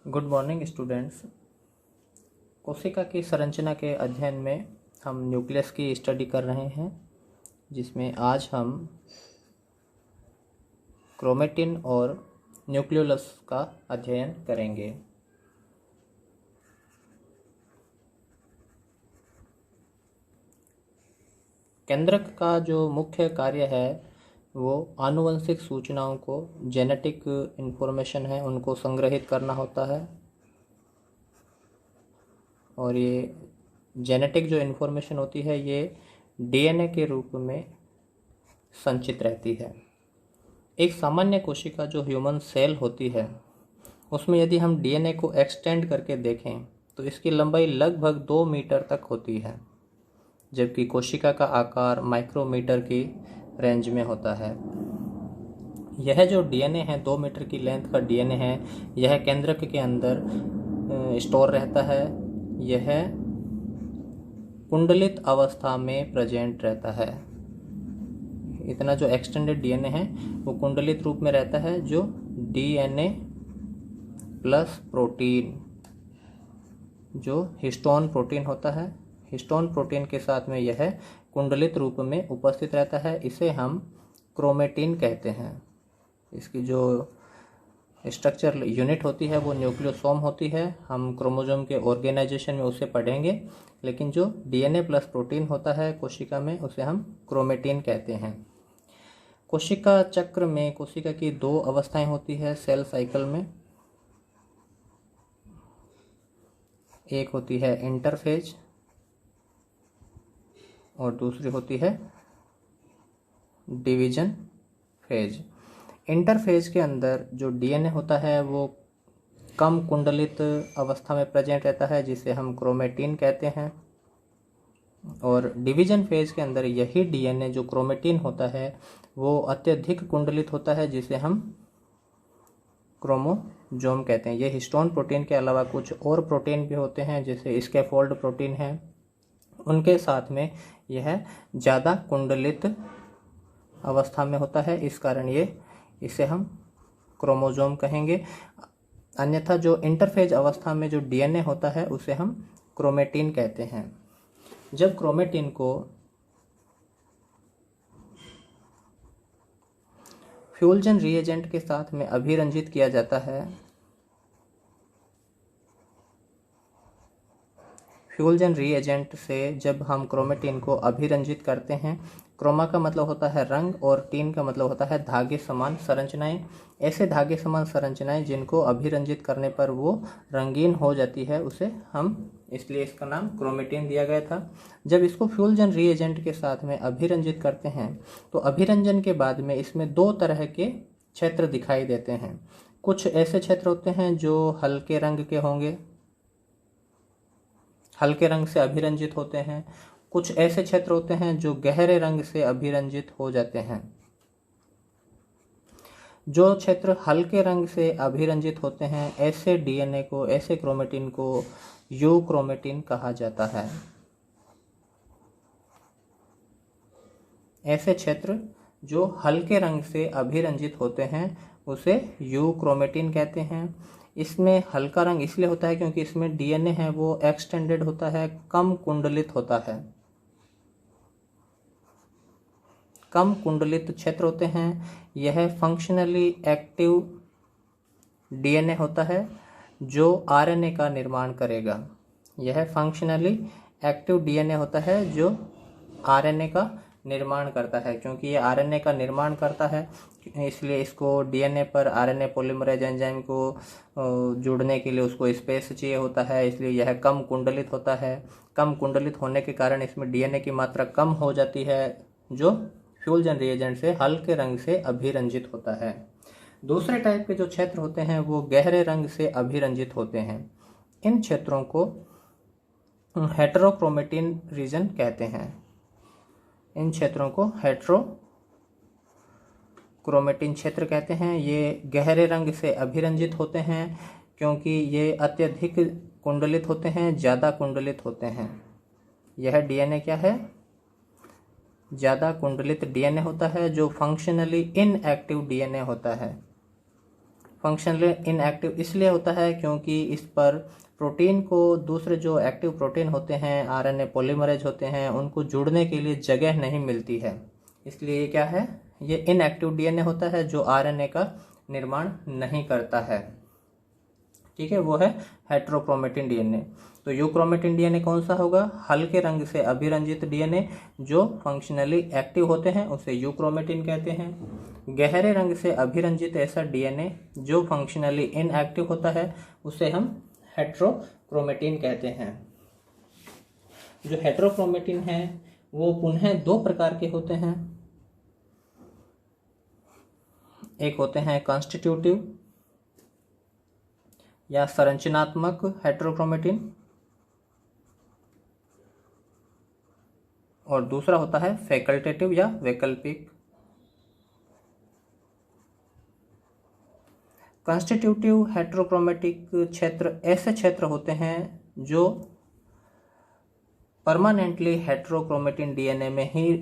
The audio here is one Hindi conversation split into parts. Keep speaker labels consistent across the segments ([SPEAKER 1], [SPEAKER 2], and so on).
[SPEAKER 1] Good morning students. कोशिका की संरचना के अध्ययन में हम न्यूक्लियस की स्टडी कर रहे हैं, जिसमें आज हम क्रोमेटिन और न्यूक्लियोलस का अध्ययन करेंगे। केंद्रक का जो मुख्य कार्य है वो आनुवंशिक सूचनाओं को, जेनेटिक इंफॉर्मेशन है, उनको संग्रहित करना होता है। और ये जेनेटिक जो इन्फॉर्मेशन होती है ये डीएनए के रूप में संचित रहती है। एक सामान्य कोशिका जो ह्यूमन सेल होती है उसमें यदि हम डीएनए को एक्सटेंड करके देखें तो इसकी लंबाई लगभग 2 मीटर तक होती है, जबकि कोशिका का आकार माइक्रोमीटर की रेंज में होता है। यह जो डीएनए है, 2 मीटर की लेंथ का डीएनए है, यह केंद्रक के अंदर स्टोर रहता है। यह कुंडलित अवस्था में प्रेजेंट रहता है। इतना जो एक्सटेंडेड डीएनए है वो कुंडलित रूप में रहता है, जो डीएनए प्लस प्रोटीन, जो हिस्टोन प्रोटीन होता है, हिस्टोन प्रोटीन के साथ में यह कुंडलित रूप में उपस्थित रहता है। इसे हम क्रोमेटिन कहते हैं। इसकी जो स्ट्रक्चर यूनिट होती है वो न्यूक्लियोसोम होती है। हम क्रोमोसोम के ऑर्गेनाइजेशन में उसे पढ़ेंगे, लेकिन जो डीएनए प्लस प्रोटीन होता है कोशिका में उसे हम क्रोमेटिन कहते हैं। कोशिका चक्र में कोशिका की 2 अवस्थाएं होती है सेल साइकिल में। एक होती है इंटरफेज और दूसरी होती है डिवीजन फेज। इंटरफेज के अंदर जो डीएनए होता है वो कम कुंडलित अवस्था में प्रेजेंट रहता है, जिसे हम क्रोमेटिन कहते हैं। और डिवीजन फेज के अंदर यही डीएनए जो क्रोमेटिन होता है वो अत्यधिक कुंडलित होता है, जिसे हम क्रोमोसोम कहते हैं। ये हिस्टोन प्रोटीन के अलावा कुछ और प्रोटीन भी होते हैं, जैसे स्कैफोल्ड प्रोटीन है, उनके साथ में यह ज़्यादा कुंडलित अवस्था में होता है। इस कारण इसे हम क्रोमोसोम कहेंगे। अन्यथा जो इंटरफेज अवस्था में जो डीएनए होता है उसे हम क्रोमेटिन कहते हैं। जब क्रोमेटिन को फ्यूजन रिएजेंट के साथ में अभिरंजित किया जाता है, फ्यूजन रिएजेंट से जब हम क्रोमेटिन को अभिरंजित करते हैं, क्रोमा का मतलब होता है रंग और टीन का मतलब होता है धागे समान संरचनाएं। ऐसे धागे समान संरचनाएं जिनको अभिरंजित करने पर वो रंगीन हो जाती है, उसे हम, इसलिए इसका नाम क्रोमेटिन दिया गया था। जब इसको फ्यूजन रिएजेंट के साथ में अभिरंजित करते हैं तो अभिरंजन के बाद में इसमें 2 तरह के क्षेत्र दिखाई देते हैं। कुछ ऐसे क्षेत्र होते हैं जो हल्के रंग के होंगे, हल्के रंग से अभिरंजित होते हैं। कुछ ऐसे क्षेत्र होते हैं जो गहरे रंग से अभिरंजित हो जाते हैं। जो क्षेत्र हल्के रंग से अभिरंजित होते हैं, ऐसे डीएनए को, ऐसे क्रोमेटिन को यूक्रोमेटिन कहा जाता है। ऐसे क्षेत्र जो हल्के रंग से अभिरंजित होते हैं उसे यूक्रोमेटिन कहते हैं। इसमें हल्का रंग इसलिए होता है क्योंकि इसमें डीएनए है वो एक्सटेंडेड होता है, कम कुंडलित होता है। कम कुंडलित क्षेत्र होते हैं। यह फंक्शनली एक्टिव डीएनए होता है जो आरएनए का निर्माण करेगा। यह फंक्शनली एक्टिव डीएनए होता है जो आरएनए का निर्माण करता है। क्योंकि ये आरएनए का निर्माण करता है इसलिए इसको डीएनए पर आरएनए पॉलीमरेज एंजाइम को जुड़ने के लिए उसको स्पेस चाहिए होता है, इसलिए यह कम कुंडलित होता है। कम कुंडलित होने के कारण इसमें डीएनए की मात्रा कम हो जाती है, जो फ्यूजन रिएजेंट से हल्के रंग से अभिरंजित होता है। दूसरे टाइप के जो क्षेत्र होते हैं वो गहरे रंग से अभिरंजित होते हैं। इन क्षेत्रों को हेटेरोक्रोमेटिन रीजन कहते हैं। इन क्षेत्रों को हेटेरोक्रोमेटिन क्षेत्र कहते हैं। ये गहरे रंग से अभिरंजित होते हैं क्योंकि ये अत्यधिक कुंडलित होते हैं, ज़्यादा कुंडलित होते हैं। यह डीएनए क्या है? ज़्यादा कुंडलित डीएनए होता है, जो फंक्शनली इनएक्टिव डीएनए होता है। फंक्शनली इनएक्टिव इसलिए होता है क्योंकि इस पर प्रोटीन को दूसरे जो एक्टिव प्रोटीन होते हैं, आरएनए पॉलीमरेज होते हैं, उनको जुड़ने के लिए जगह नहीं मिलती है। इसलिए ये क्या है, ये इनएक्टिव डीएनए होता है जो आरएनए का निर्माण नहीं करता है। ठीक है, वो है हेट्रोक्रोमेटिन डीएनए। तो यूक्रोमेटिन डीएनए कौन सा होगा, हल्के रंग से अभिरंजित डीएनए जो फंक्शनली एक्टिव होते हैं उसे यूक्रोमेटिन कहते हैं। गहरे रंग से अभिरंजित ऐसा डीएनए जो फंक्शनली इनएक्टिव होता है उसे हम हेट्रोक्रोमेटिन कहते हैं। जो हेट्रोक्रोमेटिन है वो पुनः दो प्रकार के होते हैं, एक होते हैं कॉन्स्टिट्यूटिव या संरचनात्मक हेट्रोक्रोमेटिन, और दूसरा होता है फैकल्टेटिव या वैकल्पिक। कॉन्स्टिट्यूटिव हेट्रोक्रोमेटिक क्षेत्र ऐसे क्षेत्र होते हैं जो परमानेंटली हेट्रोक्रोमेटिन डीएनए में ही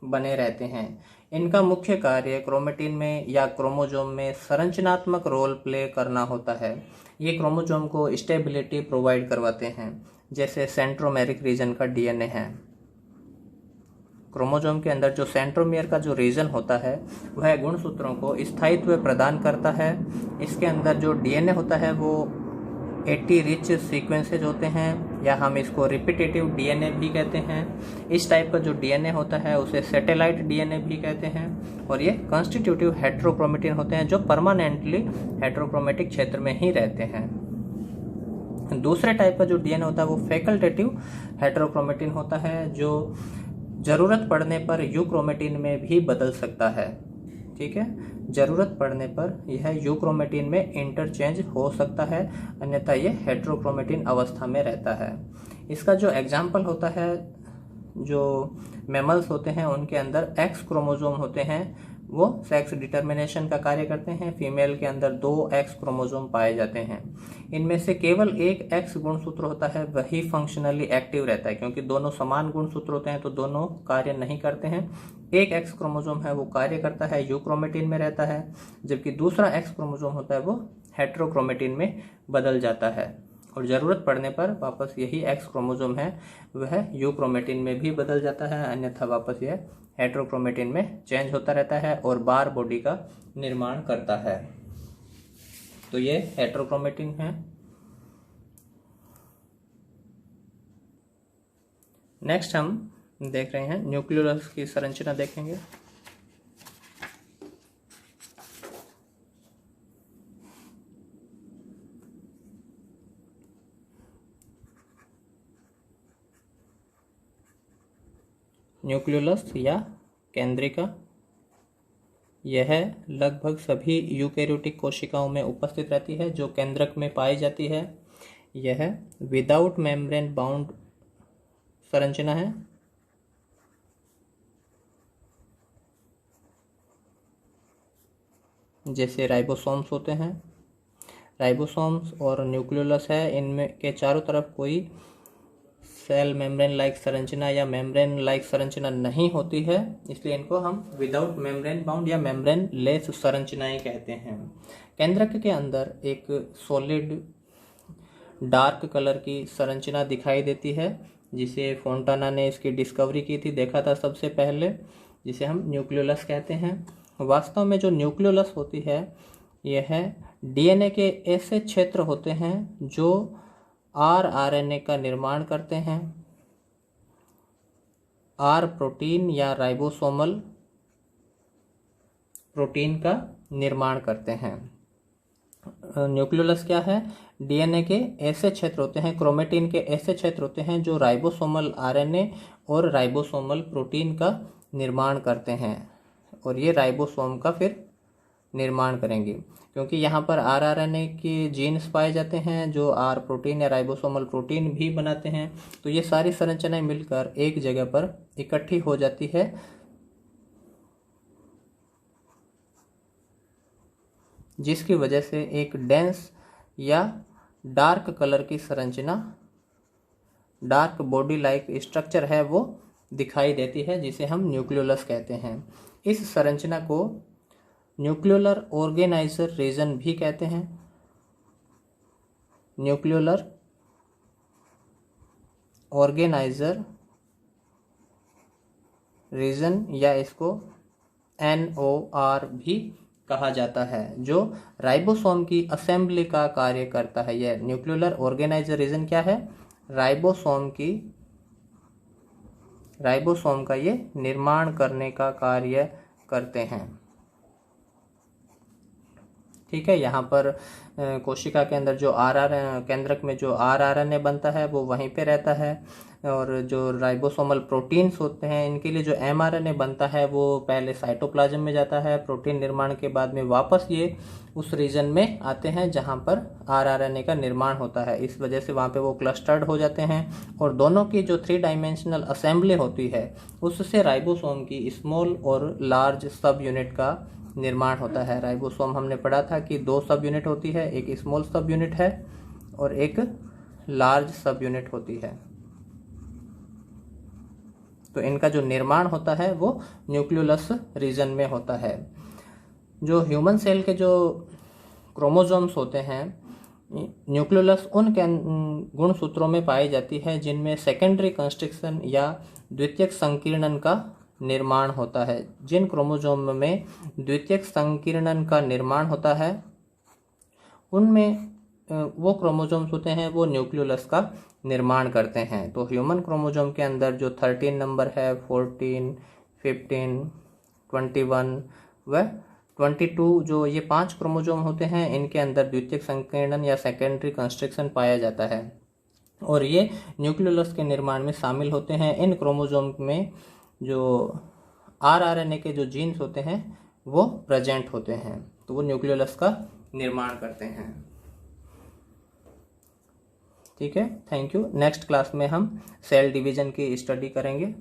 [SPEAKER 1] बने रहते हैं। इनका मुख्य कार्य क्रोमेटिन में या क्रोमोजोम में संरचनात्मक रोल प्ले करना होता है। ये क्रोमोजोम को स्टेबिलिटी प्रोवाइड करवाते हैं, जैसे सेंट्रोमेरिक रीजन का डीएनए है। क्रोमोजोम के अंदर जो सेंट्रोमियर का जो रीजन होता है वह गुणसूत्रों को स्थायित्व प्रदान करता है। इसके अंदर जो डीएनए होता है वो 80 रिच सीक्वेंसेज होते हैं, या हम इसको रिपीटेटिव डीएनए भी कहते हैं। इस टाइप का जो डीएनए होता है उसे सैटेलाइट डीएनए भी कहते हैं। और ये कॉन्स्टिट्यूटिव हेट्रोक्रोमेटिन होते हैं जो परमानेंटली हेट्रोक्रोमेटिक क्षेत्र में ही रहते हैं। दूसरे टाइप का जो डीएनए होता है वो फैकल्टेटिव हेट्रोक्रोमेटिन होता है जो जरूरत पड़ने पर यूक्रोमेटिन में भी बदल सकता है। ठीक है, जरूरत पड़ने पर यह यूक्रोमेटिन में इंटरचेंज हो सकता है, अन्यथा यह हेट्रोक्रोमेटिन अवस्था में रहता है। इसका जो एग्जाम्पल होता है, जो मैमल्स होते हैं उनके अंदर एक्स क्रोमोजोम होते हैं, वो सेक्स डिटर्मिनेशन का कार्य करते हैं। फीमेल के अंदर 2 एक्स क्रोमोजोम पाए जाते हैं। इनमें से केवल एक एक्स गुणसूत्र होता है, वही फंक्शनली एक्टिव रहता है, क्योंकि दोनों समान गुणसूत्र होते हैं तो दोनों कार्य नहीं करते हैं। एक एक्स क्रोमोजोम है वो कार्य करता है, यूक्रोमेटिन में रहता है, जबकि दूसरा एक्स क्रोमोजोम होता है वो हेट्रोक्रोमेटिन में बदल जाता है। और ज़रूरत पड़ने पर वापस यही एक्स क्रोमोजोम है वह यूक्रोमेटिन में भी बदल जाता है, अन्यथा वापस यह हेट्रोक्रोमेटिन में चेंज होता रहता है और बार बॉडी का निर्माण करता है। तो ये हेट्रोक्रोमेटिन है। नेक्स्ट हम देख रहे हैं न्यूक्लियोलस की संरचना देखेंगे। न्यूक्लियोलस या केंद्रिका, यह लगभग सभी यूकेरियोटिक कोशिकाओं में उपस्थित रहती है जो केंद्रक में पाई जाती है। यह विदाउट मेम्ब्रेन बाउंड संरचना है। जैसे राइबोसोम्स होते हैं, राइबोसोम्स और न्यूक्लियोलस है, इनमें के चारों तरफ कोई सेल मेम्ब्रेन लाइक संरचना या मेम्ब्रेन लाइक संरचना नहीं होती है, इसलिए इनको हम विदाउट मेम्ब्रेन बाउंड या मेम्ब्रेन लेस संरचनाएं कहते हैं। केंद्रक के अंदर एक सॉलिड डार्क कलर की संरचना दिखाई देती है, जिसे फोंटाना ने इसकी डिस्कवरी की थी, देखा था सबसे पहले, जिसे हम न्यूक्लियोलस कहते हैं। वास्तव में जो न्यूक्लियोलस होती है यह डीएनए के ऐसे क्षेत्र होते हैं जो आरएनए का निर्माण करते हैं, आर प्रोटीन या राइबोसोमल प्रोटीन का निर्माण करते हैं। न्यूक्लियोलस क्या है, डीएनए के ऐसे क्षेत्र होते हैं, क्रोमेटिन के ऐसे क्षेत्र होते हैं जो राइबोसोमल आरएनए और राइबोसोमल प्रोटीन का निर्माण करते हैं, और ये राइबोसोम का फिर निर्माण करेंगे, क्योंकि यहाँ पर आरएनए के जीन्स पाए जाते हैं जो आर प्रोटीन या राइबोसोमल प्रोटीन भी बनाते हैं। तो ये सारी संरचनाएं मिलकर एक जगह पर इकट्ठी हो जाती है, जिसकी वजह से एक डेंस या डार्क कलर की संरचना, डार्क बॉडी लाइक स्ट्रक्चर है वो दिखाई देती है, जिसे हम न्यूक्लियोलस कहते हैं। इस संरचना को न्यूक्लियोलर ऑर्गेनाइजर रीजन भी कहते हैं, न्यूक्लियोलर ऑर्गेनाइजर रीजन या इसको NOR भी कहा जाता है, जो राइबोसोम की असेंबली का कार्य करता है। यह न्यूक्लियोलर ऑर्गेनाइजर रीजन क्या है? राइबोसोम का ये निर्माण करने का कार्य करते हैं। ठीक है, यहाँ पर कोशिका के अंदर जो केंद्रक में जो RNA बनता है वो वहीं पे रहता है, और जो राइबोसोमल प्रोटीन्स होते हैं इनके लिए जो mRNA बनता है वो पहले साइटोप्लाज्म में जाता है, प्रोटीन निर्माण के बाद में वापस ये उस रीजन में आते हैं जहाँ पर RNA का निर्माण होता है। इस वजह से वहाँ पे वो क्लस्टर्ड हो जाते हैं, और दोनों की जो 3 डायमेंशनल असेंबली होती है उससे राइबोसोम की स्मॉल और लार्ज सब यूनिट का निर्माण होता है। राइबोसोम हमने पढ़ा था कि 2 सब यूनिट होती है, एक स्मॉल सब यूनिट है और एक लार्ज सब यूनिट होती है। तो इनका जो निर्माण होता है वो न्यूक्लियोलस रीजन में होता है। जो ह्यूमन सेल के जो क्रोमोसोम्स होते हैं, न्यूक्लियोलस उन गुणसूत्रों में पाई जाती है जिनमें सेकेंडरी कंस्ट्रक्शन या द्वितीयक संकीर्णन का निर्माण होता है। जिन क्रोमोसोम में द्वितीयक संकीर्णन का निर्माण होता है उनमें वो क्रोमोसोम्स होते हैं वो न्यूक्लियोलस का निर्माण करते हैं। तो ह्यूमन क्रोमोसोम के अंदर जो 13 नंबर है, 14, 15, 21 व 22 जो ये 5 क्रोमोसोम होते हैं, इनके अंदर द्वितीयक संकीर्णन या सेकेंडरी कंस्ट्रक्शन पाया जाता है और ये न्यूक्लियोलस के निर्माण में शामिल होते हैं। इन क्रोमोसोम में जो RNA के जो जीन्स होते हैं वो प्रेजेंट होते हैं, तो वो न्यूक्लियोलस का निर्माण करते हैं। ठीक है, थैंक यू। नेक्स्ट क्लास में हम सेल डिवीजन की स्टडी करेंगे।